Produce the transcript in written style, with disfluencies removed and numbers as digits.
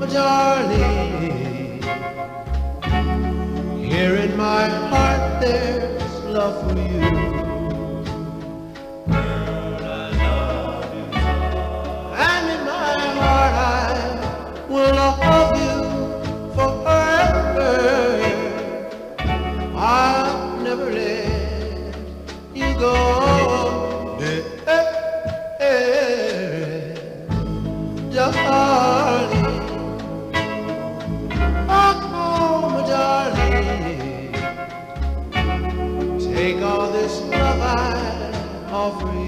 darling, here in my heart there's love for you. Girl, I love you so. And in my heart I will love you forever. I'll never let you go. Darling, oh my darling, take all this love I offer you.